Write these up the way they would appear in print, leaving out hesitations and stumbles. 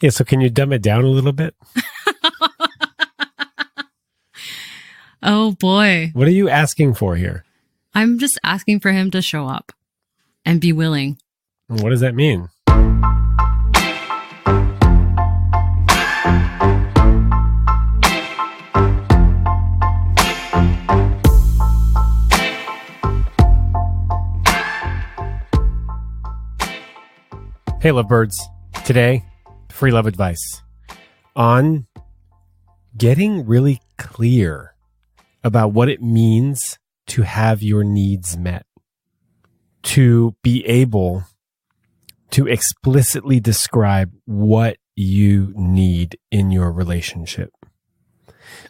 Yeah, so can you dumb it down a little bit? Oh boy. What are you asking for here? I'm just asking for him to show up and be willing. What does that mean? Hey, Lovebirds. Today, free love advice on getting really clear about what it means to have your needs met, to be able to explicitly describe what you need in your relationship.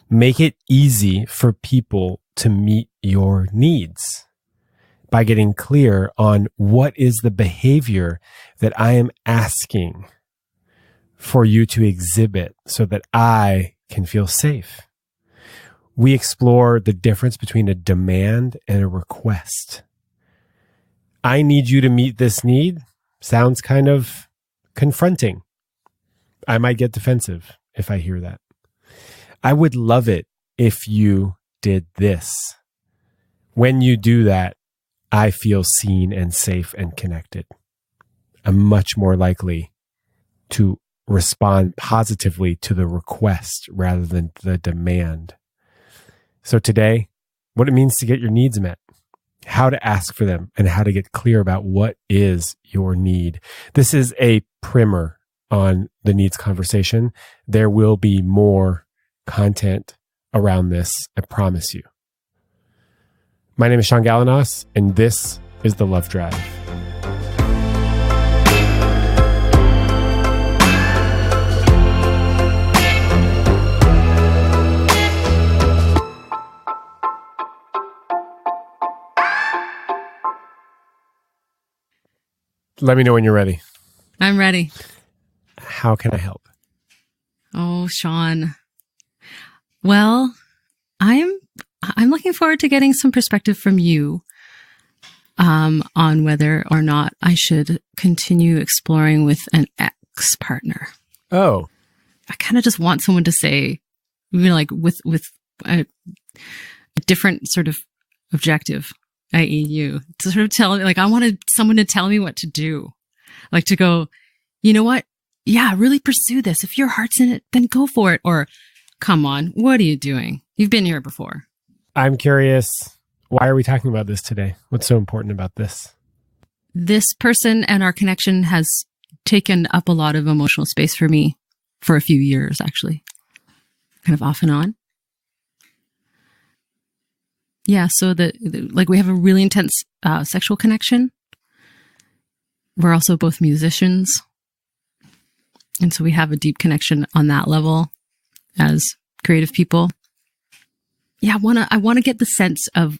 Make it easy for people to meet your needs by getting clear on what is the behavior that I am asking for you to exhibit so that I can feel safe. We explore the difference between a demand and a request. I need you to meet this need sounds kind of confronting. I might get defensive if I hear that. I would love it if you did this. When you do that, I feel seen and safe and connected. I'm much more likely to respond positively to the request rather than the demand. So today, what it means to get your needs met, how to ask for them, and how to get clear about what is your need. This is a primer on the needs conversation. There will be more content around this, I promise you. My name is Sean Galanos, and this is The Love Drive. Let me know when you're ready. I'm ready. How can I help? Oh, Sean. Well, I'm looking forward to getting some perspective from you on whether or not I should continue exploring with an ex-partner. Oh. I kind of just want someone to say, like with a different sort of objective, i.e. you, to sort of tell me, like I wanted someone to tell me what to do. Like to go, you know what? Yeah, really pursue this. If your heart's in it, then go for it. Or, come on, what are you doing? You've been here before. I'm curious, why are we talking about this today? What's so important about this? This person and our connection has taken up a lot of emotional space for me for a few years, actually. Kind of off and on. Yeah, so like we have a really intense sexual connection. We're also both musicians. And so we have a deep connection on that level as creative people. Yeah, I want to get the sense of,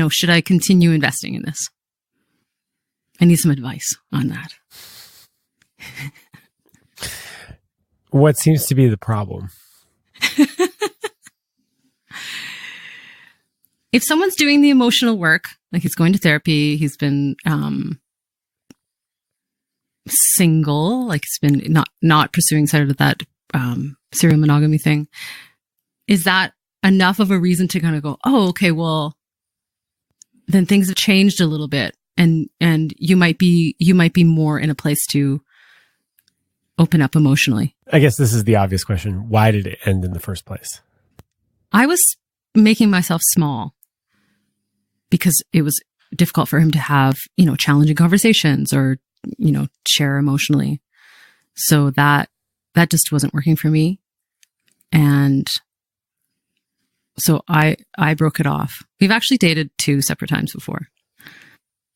should I continue investing in this? I need some advice on that. What seems to be the problem? If someone's doing the emotional work, like he's going to therapy, he's been single, like he's been not pursuing sort of that serial monogamy thing, is that enough of a reason to kind of go, oh, okay, well, then things have changed a little bit, and you might be more in a place to open up emotionally. I guess this is the obvious question. Why did it end in the first place? I was making myself small because it was difficult for him to have, challenging conversations or, share emotionally. So that just wasn't working for me. And so I broke it off. We've actually dated 2 separate times before.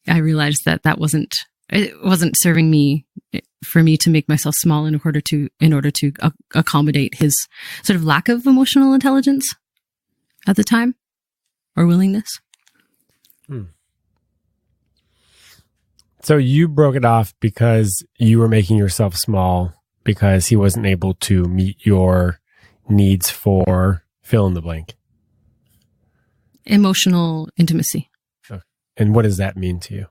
I realized that it wasn't serving me, for me to make myself small in order to accommodate his sort of lack of emotional intelligence at the time, or willingness. So you broke it off because you were making yourself small because he wasn't able to meet your needs for fill in the blank. Emotional intimacy. Okay. And what does that mean to you?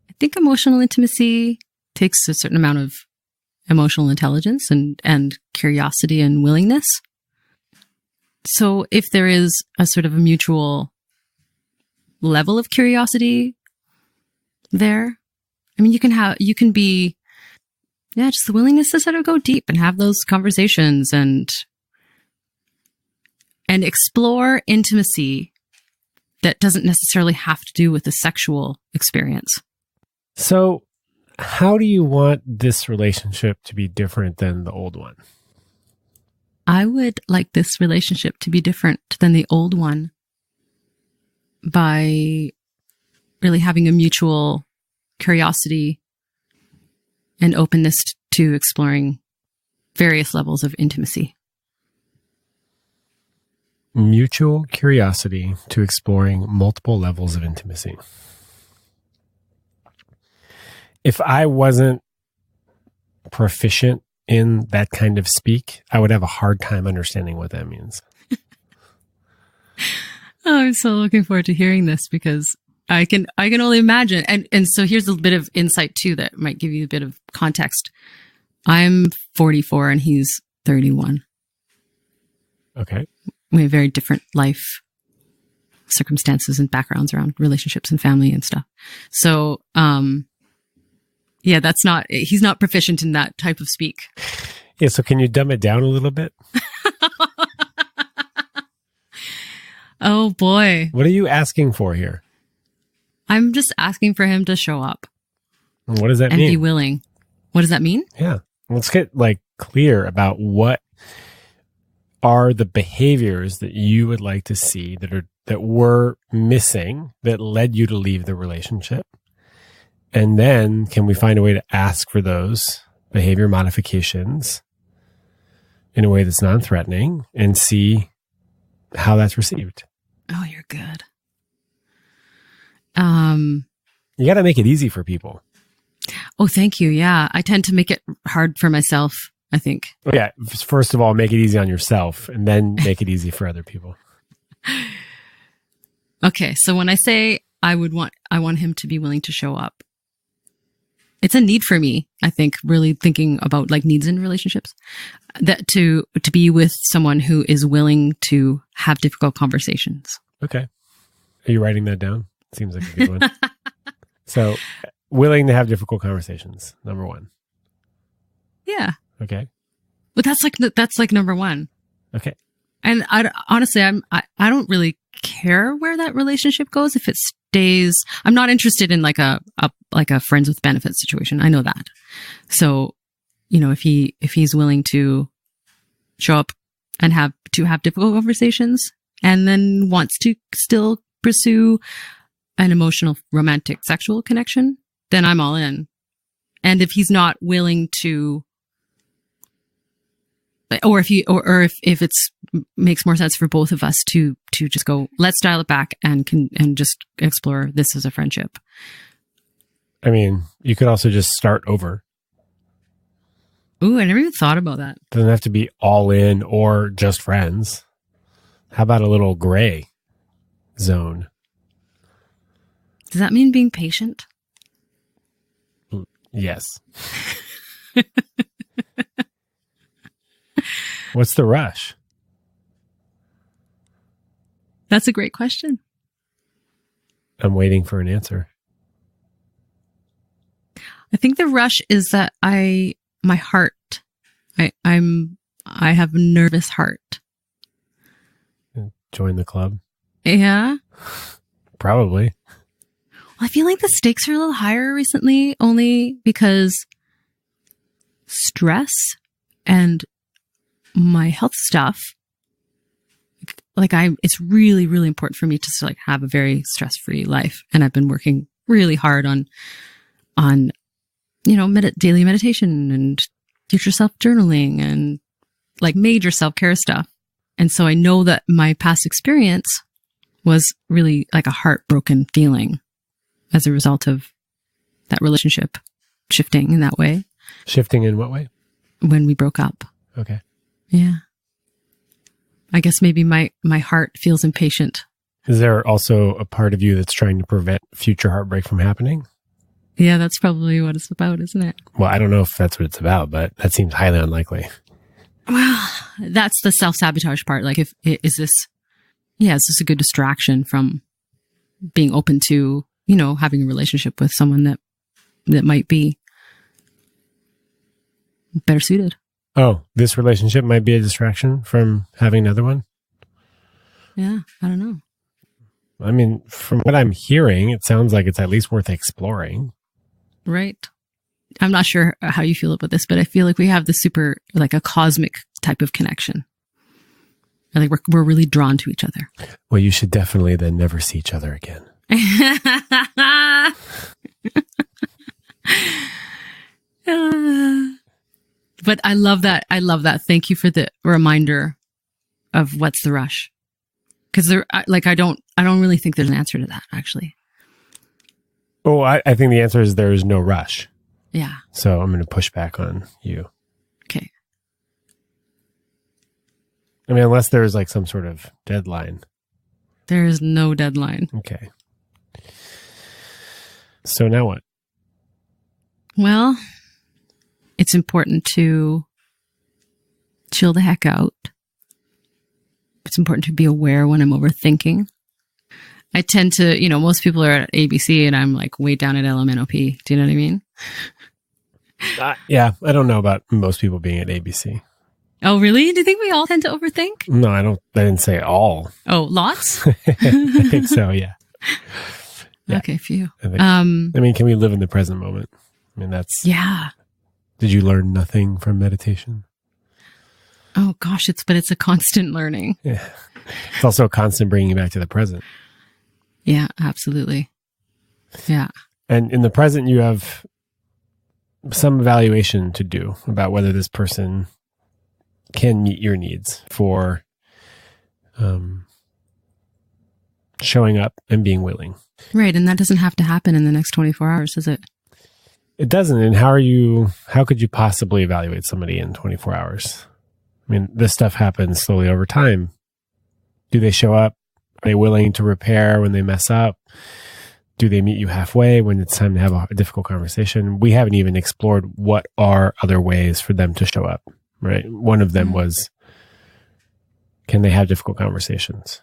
I think emotional intimacy takes a certain amount of emotional intelligence and curiosity and willingness. So if there is a sort of a mutual level of curiosity there, I mean, you can be, just the willingness to sort of go deep and have those conversations and explore intimacy that doesn't necessarily have to do with the sexual experience. So how do you want this relationship to be different than the old one? I would like this relationship to be different than the old one by really having a mutual curiosity and openness to exploring various levels of intimacy. Mutual curiosity to exploring multiple levels of intimacy. If I wasn't proficient in that kind of speak, I would have a hard time understanding what that means. Oh, I'm so looking forward to hearing this because I can only imagine. And so here's a bit of insight too that might give you a bit of context. I'm 44 and he's 31. Okay. We have very different life circumstances and backgrounds around relationships and family and stuff. So, he's not proficient in that type of speak. Yeah. So can you dumb it down a little bit? Oh boy. What are you asking for here? I'm just asking for him to show up. What does that mean? And be willing. What does that mean? Yeah. Let's get clear about what are the behaviors that you would like to see that were missing that led you to leave the relationship. And then can we find a way to ask for those behavior modifications in a way that's non-threatening and see how that's received? Oh, you're good. You got to make it easy for people. Oh, thank you. Yeah. I tend to make it hard for myself, I think. Well, yeah. First of all, make it easy on yourself and then make it easy for other people. Okay. So when I say I want him to be willing to show up, it's a need for me. I think really thinking about needs in relationships, that to be with someone who is willing to have difficult conversations. Okay. Are you writing that down? Seems like a good one. So willing to have difficult conversations. Number one. Yeah. Okay. But that's number one. Okay. And honestly, I don't really care where that relationship goes. If it stays, I'm not interested in like a friends with benefits situation. I know that. So, if he's willing to show up and have difficult conversations and then wants to still pursue an emotional, romantic, sexual connection, then I'm all in. And if he's not willing to, or if it's makes more sense for both of us to just go, let's dial it back and just explore this as a friendship. I mean, you could also just start over. Ooh, I never even thought about that. Doesn't have to be all in or just friends. How about a little gray zone? Does that mean being patient? Yes. What's the rush? That's a great question. I'm waiting for an answer. I think the rush is that I have a nervous heart. Join the club? Yeah. Probably. I feel like the stakes are a little higher recently, only because stress and my health stuff, it's really, really important for me to have a very stress-free life. And I've been working really hard on daily meditation and future self-journaling and major self-care stuff. And so I know that my past experience was really like a heartbroken feeling as a result of that relationship shifting in that way. Shifting in what way? When we broke up. Okay. Yeah. I guess maybe my heart feels impatient. Is there also a part of you that's trying to prevent future heartbreak from happening? Yeah, that's probably what it's about, isn't it? Well, I don't know if that's what it's about, but that seems highly unlikely. Well, that's the self-sabotage part. Like, is this a good distraction from being open to, having a relationship with someone that might be better suited? Oh, this relationship might be a distraction from having another one? Yeah, I don't know. I mean, from what I'm hearing, it sounds like it's at least worth exploring. Right. I'm not sure how you feel about this, but I feel like we have the super, like a cosmic type of connection. I think we're really drawn to each other. Well, you should definitely then never see each other again. But I love that. I love that. Thank you for the reminder of what's the rush. Because I don't really think there's an answer to that, actually. Oh, I think the answer is there is no rush. Yeah. So I'm going to push back on you. Okay. I mean, unless there's like some sort of deadline. There is no deadline. Okay. So now what? Well, it's important to chill the heck out. It's important to be aware when I'm overthinking. I tend to, most people are at ABC and I'm like way down at LMNOP. Do you know what I mean? Yeah, I don't know about most people being at ABC. Oh, really? Do you think we all tend to overthink? No, I didn't say all. Oh, lots? I think so, yeah. Okay, phew. I mean, can we live in the present moment? I mean, that's... Yeah. Did you learn nothing from meditation? Oh, gosh, it's a constant learning. Yeah. It's also a constant bringing you back to the present. Yeah, absolutely. Yeah. And in the present, you have some evaluation to do about whether this person can meet your needs for showing up and being willing. Right. And that doesn't have to happen in the next 24 hours, does it? It doesn't. And how could you possibly evaluate somebody in 24 hours? I mean, this stuff happens slowly over time. Do they show up? Are they willing to repair when they mess up? Do they meet you halfway when it's time to have a difficult conversation? We haven't even explored what are other ways for them to show up, right? One of them was, can they have difficult conversations?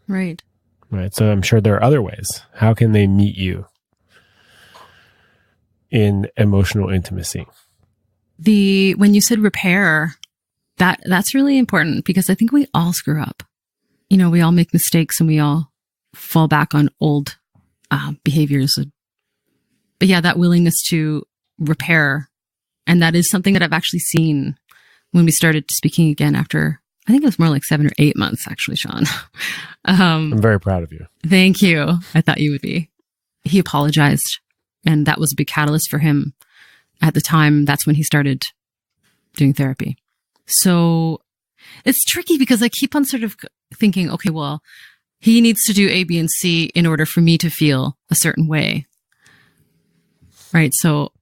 Right. Right. So I'm sure there are other ways. How can they meet you in emotional intimacy? When you said repair, that's really important because I think we all screw up. We all make mistakes and we all fall back on old behaviors. But yeah, that willingness to repair. And that is something that I've actually seen when we started speaking again after, I think it was more like 7 or 8 months, actually, Sean. I'm very proud of you. Thank you. I thought you would be. He apologized. And that was a big catalyst for him. At the time, that's when he started doing therapy. So it's tricky because I keep on sort of thinking, okay, well, he needs to do A, B, and C in order for me to feel a certain way. Right. So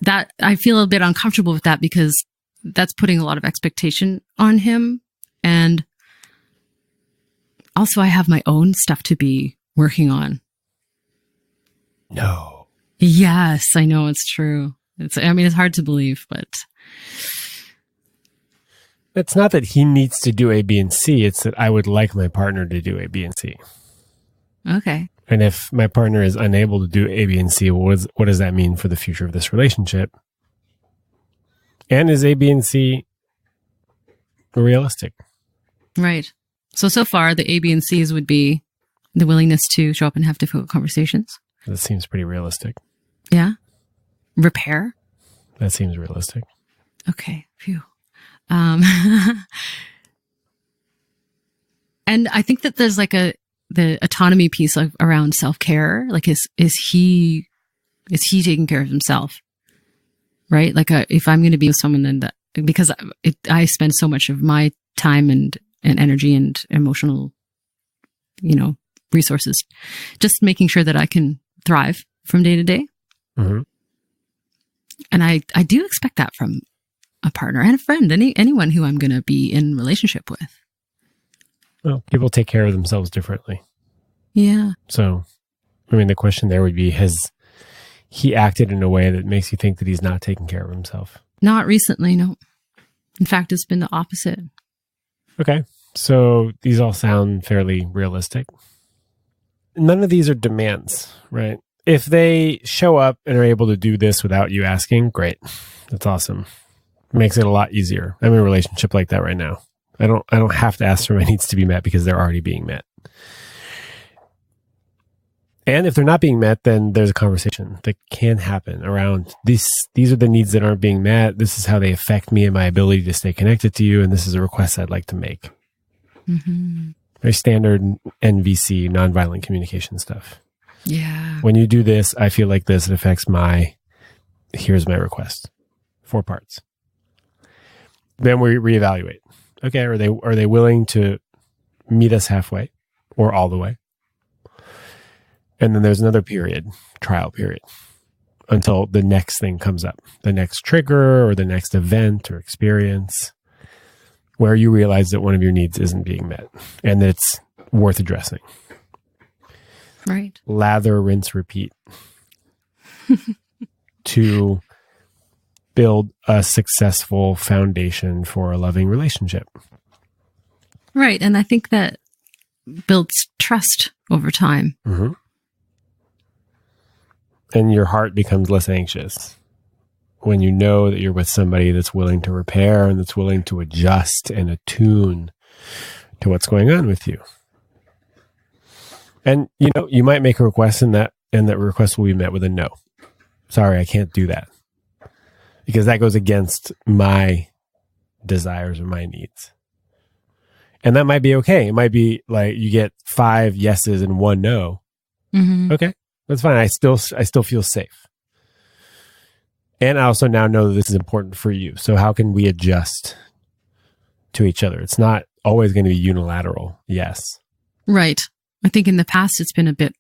that I feel a bit uncomfortable with that because that's putting a lot of expectation on him. And also I have my own stuff to be working on. No. Yes, I know it's true. It's hard to believe, but it's not that he needs to do A, B, and C. It's that I would like my partner to do A, B, and C. Okay. And if my partner is unable to do A, B, and C, what does that mean for the future of this relationship? And is A, B, and C realistic? Right. So far, the A, B, and C's would be the willingness to show up and have difficult conversations. That seems pretty realistic. Yeah. Repair. That seems realistic. Okay. Phew. And I think that there's like the autonomy piece around self-care. Like, is he taking care of himself? Right. Like, if I'm going to be with someone, then because I spend so much of my time and energy and emotional, resources, just making sure that I can thrive from day to day. Mm-hmm. And I do expect that from a partner and a friend, anyone who I'm going to be in relationship with. Well, people take care of themselves differently. Yeah. So I mean, the question there would be, has he acted in a way that makes you think that he's not taking care of himself? Not recently, no. In fact, it's been the opposite. Okay. So these all sound fairly realistic. None of these are demands, right? If they show up and are able to do this without you asking, great. That's awesome. Makes it a lot easier. I'm in a relationship like that right now. I don't have to ask for my needs to be met because they're already being met. And if they're not being met, then there's a conversation that can happen around these are the needs that aren't being met. This is how they affect me and my ability to stay connected to you. And this is a request I'd like to make. Mm-hmm. Very standard NVC, nonviolent communication stuff. Yeah. When you do this, I feel like this, it affects here's my request. 4 parts. Then we reevaluate. Okay, are they willing to meet us halfway or all the way? And then there's another trial period, until the next thing comes up, the next trigger or the next event or experience where you realize that one of your needs isn't being met and that it's worth addressing. Right. Lather, rinse, repeat to build a successful foundation for a loving relationship. Right. And I think that builds trust over time. Mm-hmm. And your heart becomes less anxious when you know that you're with somebody that's willing to repair and that's willing to adjust and attune to what's going on with you. And, you might make a request and that request will be met with a no. Sorry, I can't do that. Because that goes against my desires or my needs. And that might be okay. It might be like you get 5 yeses and 1 no. Mm-hmm. Okay. That's fine. I still feel safe. And I also now know that this is important for you. So how can we adjust to each other? It's not always going to be unilateral. Yes. Right. I think in the past it's been a bit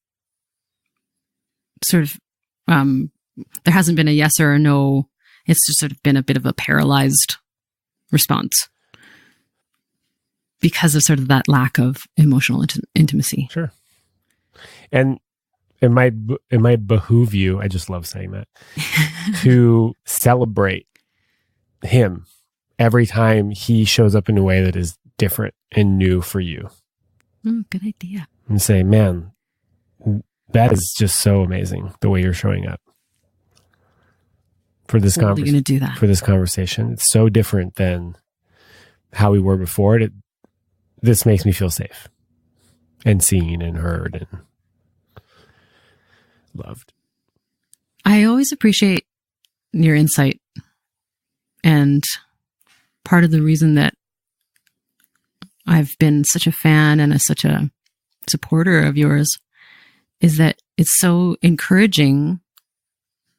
sort of, there hasn't been a yes or a no. It's just sort of been a bit of a paralyzed response because of sort of that lack of emotional intimacy. Sure. And it might behoove you, I just love saying that, to celebrate him every time he shows up in a way that is different and new for you. Good idea. And say, man, that is just so amazing the way you're showing up for this Gonna do that. for this conversation. It's so different than how we were before. This makes me feel safe and seen and heard and loved. I always appreciate your insight. And part of the reason that I've been such a fan and such a supporter of yours is that it's so encouraging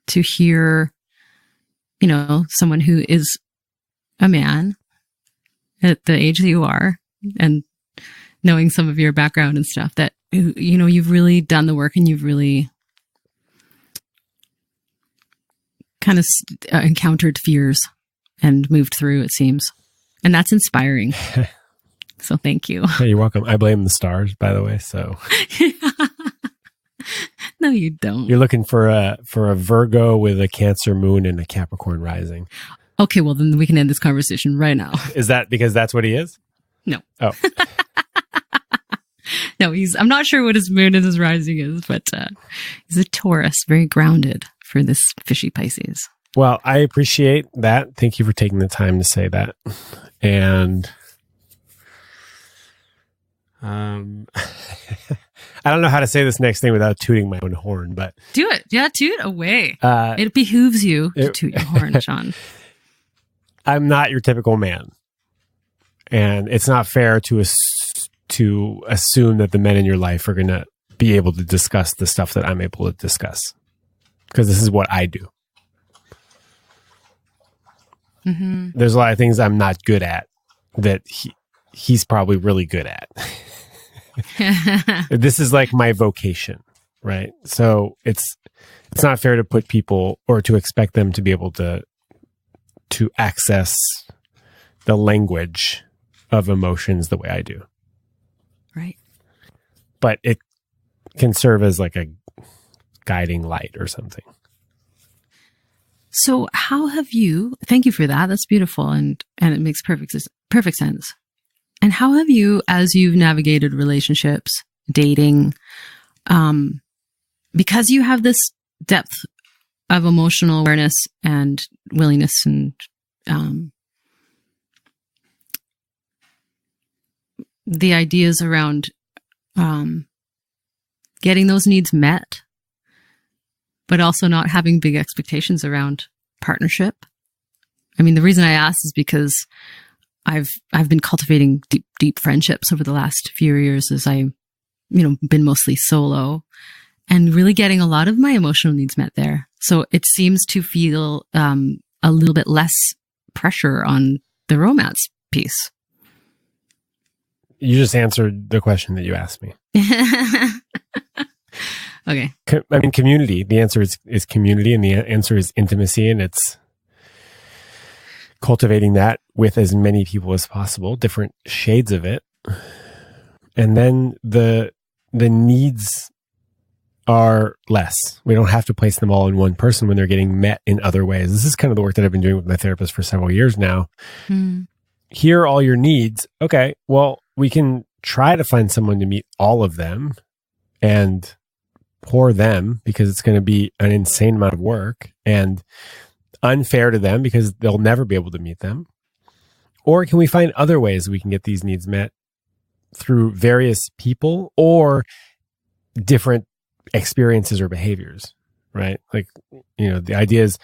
to hear, someone who is a man at the age that you are and knowing some of your background and stuff that, you've really done the work and you've really kind of encountered fears and moved through, it seems. And that's inspiring. So thank you. Hey, you're welcome. I blame the stars, by the way. So no, you don't. You're looking for a Virgo with a Cancer moon and a Capricorn rising. Okay, well then we can end this conversation right now. Is that because that's what he is? No. Oh. No, I'm not sure what his moon and his rising is, but he's a Taurus, very grounded for this fishy Pisces. Well, I appreciate that. Thank you for taking the time to say that. And I don't know how to say this next thing without tooting my own horn, but do it. Yeah, toot away. It behooves you to toot your horn, Sean. I'm not your typical man. And it's not fair to assume that the men in your life are going to be able to discuss the stuff that I'm able to discuss. Because this is what I do. Mm-hmm. There's a lot of things I'm not good at that he's probably really good at. This is like my vocation, right? So it's not fair to put people or to expect them to be able to access the language of emotions the way I do. Right. But it can serve as like guiding light or something. So how have you, thank you for that. That's beautiful. And it makes perfect sense. And how have you, as you've navigated relationships, dating, because you have this depth of emotional awareness and willingness and, the ideas around, getting those needs met, but also not having big expectations around partnership. I mean, the reason I ask is because I've been cultivating deep friendships over the last few years as I, been mostly solo and really getting a lot of my emotional needs met there. So it seems to feel a little bit less pressure on the romance piece. You just answered the question that you asked me. Okay. I mean, community. The answer is community, and the answer is intimacy, and it's cultivating that with as many people as possible, different shades of it. And then the needs are less. We don't have to place them all in one person when they're getting met in other ways. This is kind of the work that I've been doing with my therapist for several years now. Here are all your needs. Okay, well, we can try to find someone to meet all of them and pour them, because it's going to be an insane amount of work and unfair to them because they'll never be able to meet them. Or can we find other ways we can get these needs met through various people or different experiences or behaviors, right? Like, the idea is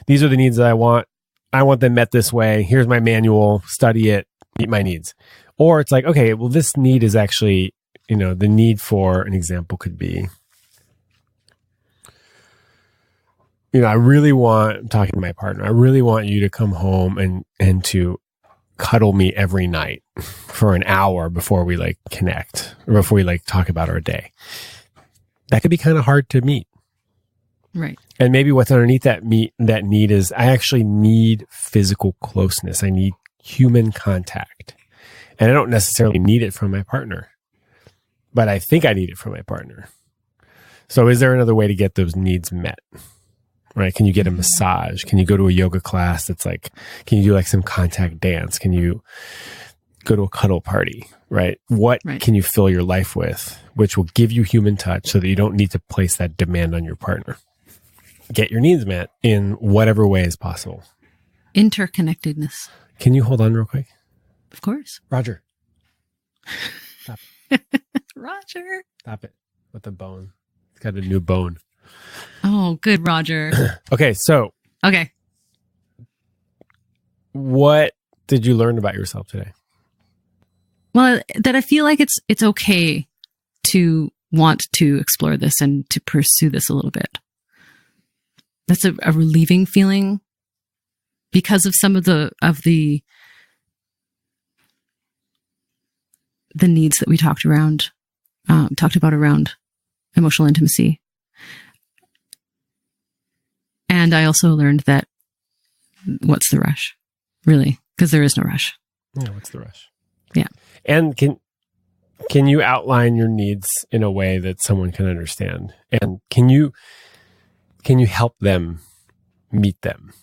these are the needs that I want. I want them met this way. Here's my manual, study it, meet my needs. Or it's like, okay, well, this need is actually, the need for an example could be, I really want, I'm talking to my partner, I really want you to come home and to cuddle me every night for an hour before we connect or before we talk about our day. That could be kind of hard to meet. Right. And maybe what's underneath that need is I actually need physical closeness. I need human contact. And I don't necessarily need it from my partner, but I think I need it from my partner. So is there another way to get those needs met? Right? Can you get a massage? Can you go to a yoga class that's can you do some contact dance? Can you go to a cuddle party? Right? What can you fill your life with, which will give you human touch so that you don't need to place that demand on your partner? Get your needs met in whatever way is possible. Interconnectedness. Can you hold on real quick? Of course. Roger. Stop. Roger. Stop it with the bone. It's got a new bone. Oh, good, Roger. Okay, so. Okay. What did you learn about yourself today? Well, that I feel like it's okay to want to explore this and to pursue this a little bit. That's a relieving feeling because of some of the needs that we talked about around emotional intimacy. And I also learned that what's the rush, really? Because there is no rush. Yeah, what's the rush? Yeah. And can you outline your needs in a way that someone can understand? And can you help them meet them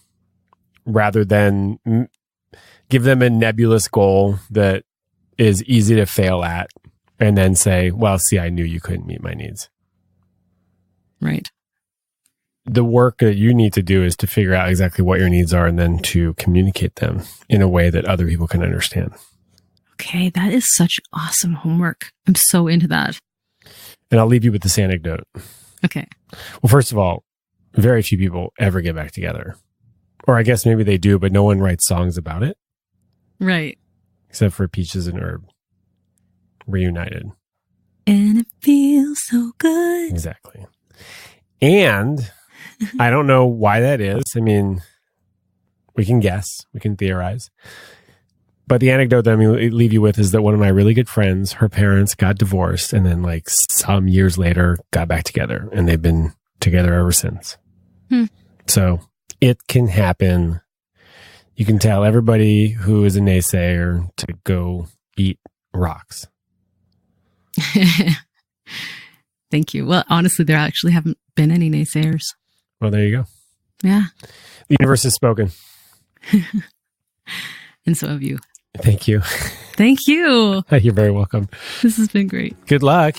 rather than give them a nebulous goal that is easy to fail at and then say, well, see, I knew you couldn't meet my needs. Right. The work that you need to do is to figure out exactly what your needs are and then to communicate them in a way that other people can understand. Okay, that is such awesome homework. I'm so into that. And I'll leave you with this anecdote. Okay. Well, first of all, very few people ever get back together. Or I guess maybe they do, but no one writes songs about it. Right. Except for Peaches and Herb. Reunited. And it feels so good. Exactly. And I don't know why that is. I mean, we can guess, we can theorize. But the anecdote that I'm going to leave you with is that one of my really good friends, her parents got divorced and then some years later got back together, and they've been together ever since. So it can happen. You can tell everybody who is a naysayer to go eat rocks. Thank you. Well, honestly, there actually haven't been any naysayers. Well, there you go. Yeah. The universe has spoken. And so have you. Thank you. Thank you. You're very welcome. This has been great. Good luck.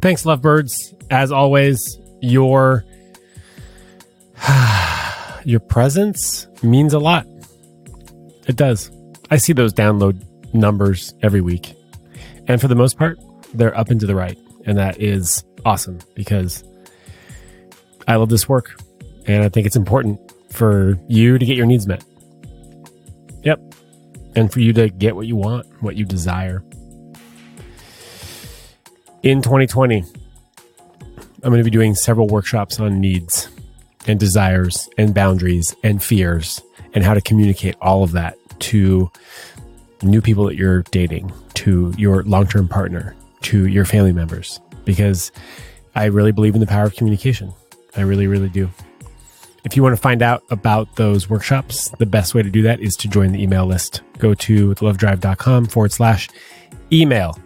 Thanks, Lovebirds. As always, your presence means a lot. It does. I see those download numbers every week. And for the most part, they're up and to the right. And that is awesome because I love this work. And I think it's important for you to get your needs met. Yep. And for you to get what you want, what you desire. In 2020, I'm going to be doing several workshops on needs and desires and boundaries and fears and how to communicate all of that to new people that you're dating, to your long-term partner, to your family members, because I really believe in the power of communication. I really, really do. If you want to find out about those workshops, the best way to do that is to join the email list. Go to thelovedrive.com/email.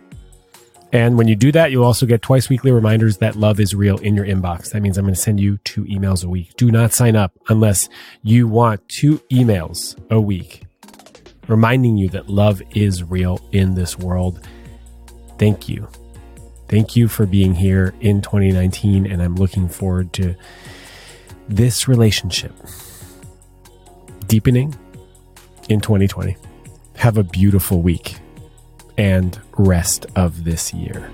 And when you do that, you'll also get twice weekly reminders that love is real in your inbox. That means I'm going to send you 2 emails a week. Do not sign up unless you want 2 emails a week reminding you that love is real in this world. Thank you. Thank you for being here in 2019. And I'm looking forward to this relationship deepening in 2020. Have a beautiful week and rest of this year.